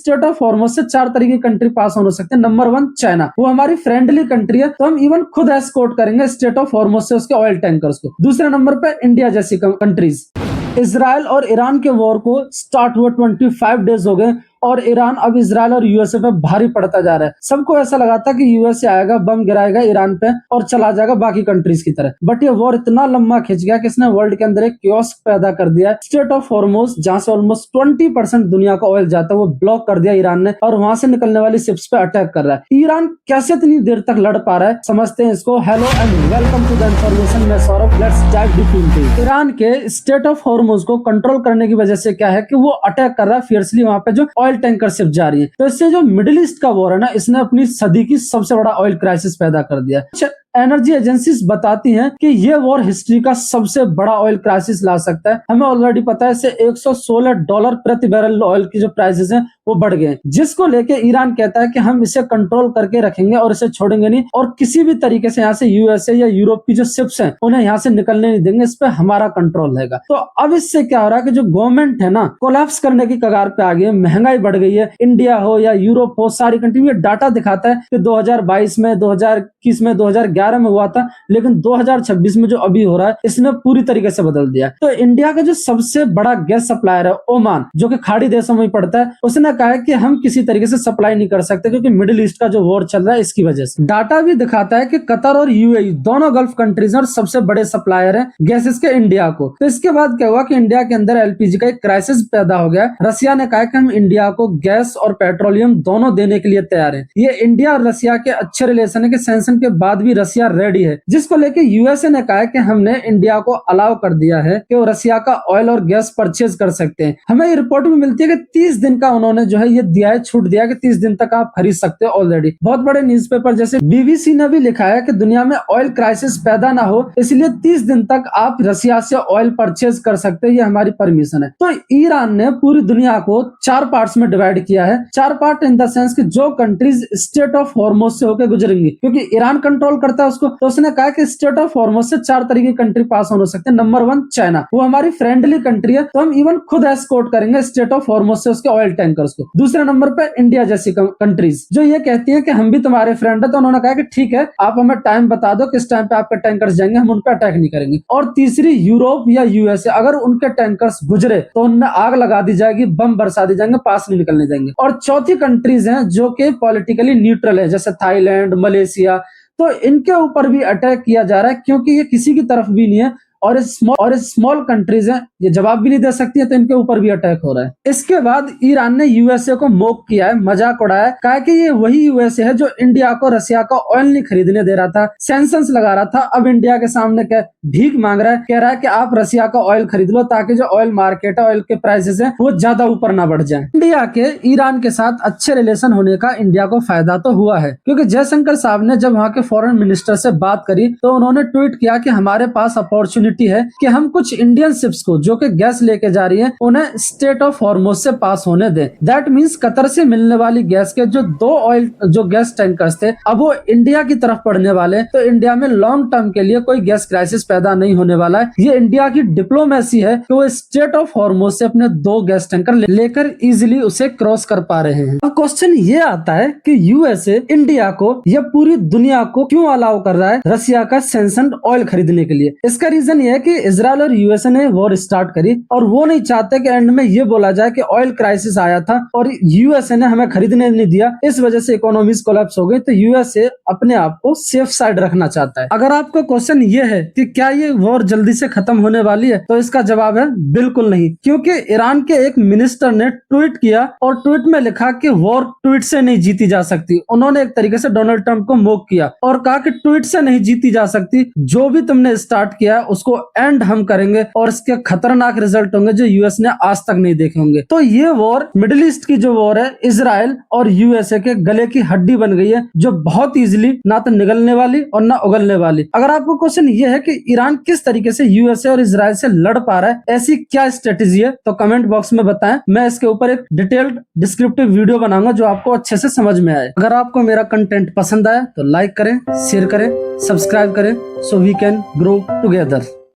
State of Hormoz से 4 तरीके की कंट्री पास हो सकते हैं। नंबर 1 चाइना, वो हमारी फ्रेंडली कंट्री है, तो हम इवन खुद एस्कॉर्ट करेंगे स्टेट ऑफ हॉर्मोज से उसके ऑयल टैंकर्स को। दूसरे नंबर पे इंडिया जैसी कंट्रीज। इजराइल और ईरान के वॉर को स्टार्ट हुए 25 डेज हो गए और ईरान अब इजराइल और यूएसए पे भारी पड़ता जा रहा है। सबको ऐसा लगा था कि यूएसए आएगा, बम गिराएगा ईरान पे और चला जाएगा बाकी कंट्रीज की तरह, बट ये वॉर इतना लंबा खिंच गया कि इसने वर्ल्ड के अंदर एक क्योस पैदा कर दिया। स्टेट ऑफ हॉर्मोज, जहां से ऑलमोस्ट 20% दुनिया का ऑयल जाता है, वो ब्लॉक कर दिया ईरान ने और वहां से निकलने वाली शिप्स पे अटैक कर रहा है। ईरान कैसे इतनी देर तक लड़ पा रहा है, समझते हैं इसको। Hello and welcome to the information, मैं Saurabh. Let's dive deep into. Iran के स्टेट ऑफ हॉर्मोज को कंट्रोल करने की वजह से क्या है कि वो अटैक कर रहा है फियर्सली वहां पे जो ऑयल टैंकर शिप जा रही है। तो इससे जो मिडिल ईस्ट का वॉर है ना, इसने अपनी सदी की सबसे बड़ा ऑयल क्राइसिस पैदा कर दिया। एनर्जी एजेंसीज बताती हैं कि ये वॉर हिस्ट्री का सबसे बड़ा ऑयल क्राइसिस ला सकता है। हमें ऑलरेडी पता है इससे $116 प्रति बैरल ऑयल की जो प्राइसेस हैं वो बढ़ गए, जिसको लेके ईरान कहता है कि हम इसे कंट्रोल करके रखेंगे और इसे छोड़ेंगे नहीं, और किसी भी तरीके से यहाँ से यूएसए या यूरोप की जो शिप्स हैं उन्हें यहाँ से निकलने नहीं देंगे। इस पे हमारा कंट्रोल रहेगा। तो अब इससे क्या हो रहा है कि जो गवर्नमेंट है ना, कोलैप्स करने की कगार पे आ गई है। महंगाई बढ़ गई है। इंडिया हो या यूरोप हो, सारी कंट्री में डाटा दिखाता है कि 2022 में, 2021 में, 2011 में हुआ था, लेकिन 2026 में जो अभी हो रहा है इसने पूरी तरीके से बदल दिया। तो इंडिया का जो सबसे बड़ा गैस सप्लायर है ओमान, जो कि खाड़ी देशों में पड़ता है, उसने कहा है कि हम किसी तरीके से सप्लाई नहीं कर सकते क्योंकि मिडिल ईस्ट का जो वॉर चल रहा है इसकी वजह से। डाटा भी दिखाता है कि कतर और यूएई दोनों गल्फ कंट्रीज और सबसे बड़े सप्लायर है गैसेस के इंडिया को। तो इसके बाद क्या हुआ कि इंडिया के अंदर एलपीजी का एक क्राइसिस पैदा हो गया। रसिया ने कहा कि हम इंडिया को गैस और पेट्रोलियम दोनों देने के लिए तैयार है। ये इंडिया और रसिया के अच्छे रिलेशन है कि सैंक्शन के बाद भी रसिया रेडी है, जिसको लेके यूएसए ने कहा है कि हमने इंडिया को अलाउ कर दिया है कि वो रसिया का ऑयल और गैस परचेज कर सकते हैं। हमें ये रिपोर्ट भी मिलती है कि 30 दिन का उन्होंने जो है ये दिया है, छूट दिया कि 30 दिन तक आप खरीद सकते हो ऑलरेडी। बहुत बड़े न्यूज़पेपर जैसे बीबीसी ने भी लिखा है कि दुनिया में ऑयल क्राइसिस पैदा ना हो, इसलिए 30 दिन तक आप रसिया से ऑयल परचेज कर सकते हैं, ये हमारी परमिशन है। तो ईरान ने पूरी दुनिया को 4 पार्ट्स में डिवाइड किया है। 4 पार्ट इन द सेंस कि जो कंट्रीज स्टेट ऑफ हॉर्मोज से होकर गुजरेंगी, क्योंकि ईरान कंट्रोल करता है उसको, तो उसने कहा कि स्टेट ऑफ हॉर्मोज से 4 तरीके की कंट्री पास हो सकते हैं। नंबर 1 चाइना, वो हमारी फ्रेंडली कंट्री है, तो हम इवन खुद एस्कॉर्ट करेंगे स्टेट ऑफ हॉर्मोज से उसके ऑयल टैंकर्स को। दूसरे नंबर पे इंडिया जैसी कंट्रीज जो ये कहती है कि हम भी तुम्हारे फ्रेंड है, तो उन्होंने कहा कि ठीक है, आप हमें टाइम बता दो किस टाइम पे आपके टैंकर्स जाएंगे, हम उन पर अटैक नहीं करेंगे। और तीसरी यूरोप या यूएसए, अगर उनके टैंकर्स गुजरे तो उनमें आग लगा दी जाएगी, बम बरसा दी जाएंगे, पास नहीं निकलने देंगे। और चौथी कंट्रीज हैं जो कि पॉलिटिकली न्यूट्रल है, जैसे थाईलैंड, मलेशिया, तो इनके ऊपर भी अटैक किया जा रहा है क्योंकि ये किसी की तरफ भी नहीं है और स्मॉल कंट्रीज हैं, ये जवाब भी नहीं दे सकती है, तो इनके ऊपर भी अटैक हो रहा है। इसके बाद ईरान ने यूएसए को मोक किया है, मजाक उड़ाया है, कहा कि ये वही यूएसए है जो इंडिया को रसिया का ऑयल नहीं खरीदने दे रहा था, सैंक्शंस लगा रहा था। अब इंडिया के सामने क्या भीख मांग रहा है, कह रहा है कि आप रसिया का ऑयल खरीद लो ताकि जो ऑयल मार्केट है, ऑयल के प्राइसेस है, वो ज्यादा ऊपर ना बढ़ जाए। इंडिया के ईरान के साथ अच्छे रिलेशन होने का इंडिया को फायदा तो हुआ है, क्योंकि जयशंकर साहब ने जब वहां के फॉरेन मिनिस्टर से बात करी तो उन्होंने ट्वीट किया कि हमारे पास अपॉर्चुनिटी है कि हम कुछ इंडियन शिप्स को जो कि गैस लेके जा रही हैं उन्हें स्टेट ऑफ हॉर्मोज से पास होने दें। दैट मींस कतर से मिलने वाली गैस के जो गैस टैंकर्स थे अब वो इंडिया की तरफ पड़ने वाले, तो इंडिया में लॉन्ग टर्म के लिए कोई गैस क्राइसिस पैदा नहीं होने वाला है। ये इंडिया की डिप्लोमेसी है कि वो स्टेट ऑफ हॉर्मोज से अपने 2 गैस टैंकर लेकर इजिली उसे क्रॉस कर पा रहे हैं। अब क्वेश्चन ये आता है कि यूएसए इंडिया को या पूरी दुनिया को क्यों अलाउ कर रहा है रसिया का सैंक्शन ऑयल खरीदने के लिए? इसका रीजन ये है कि इजराइल और यूएसए ने वॉर स्टार्ट करी और वो नहीं चाहते कि एंड में ये बोला जाए कि ऑयल क्राइसिस आया था और यूएसए ने हमें खरीदने नहीं दिया, इस वजह से इकोनॉमीज कोलैप्स हो गई। तो यूएसए अपने आप को सेफ साइड रखना चाहता है। अगर आपका क्वेश्चन ये है कि क्या ये वॉर जल्दी से खत्म होने वाली है, तो इसका जवाब है बिल्कुल नहीं, क्योंकि ईरान के एक मिनिस्टर ने ट्वीट किया और ट्वीट में लिखा कि वॉर ट्वीट से नहीं जीती जा सकती। उन्होंने एक तरीके से डोनाल्ड ट्रंप को मोक किया और कहा कि ट्वीट से नहीं जीती जा सकती, जो भी तुमने स्टार्ट किया उसको एंड हम करेंगे और इसके खतरनाक रिजल्ट होंगे जो यूएस ने आज तक नहीं देखे होंगे। तो ये वॉर मिडिल ईस्ट की जो वॉर है, इजराइल और यूएसए के गले की हड्डी बन गई है, जो बहुत इजीली ना तो निगलने वाली और ना उगलने वाली। अगर आपको क्वेश्चन ये है कि ईरान किस तरीके से यूएसए और इजराइल से लड़ पा रहा है, ऐसी क्या स्ट्रेटेजी है, तो कमेंट बॉक्स में बताएं। मैं इसके ऊपर एक डिटेल्ड डिस्क्रिप्टिव वीडियो बनाऊंगा जो आपको अच्छे से समझ में आए। अगर आपको मेरा कंटेंट पसंद आया तो लाइक करें, शेयर करें, सब्सक्राइब करें, so we can grow together.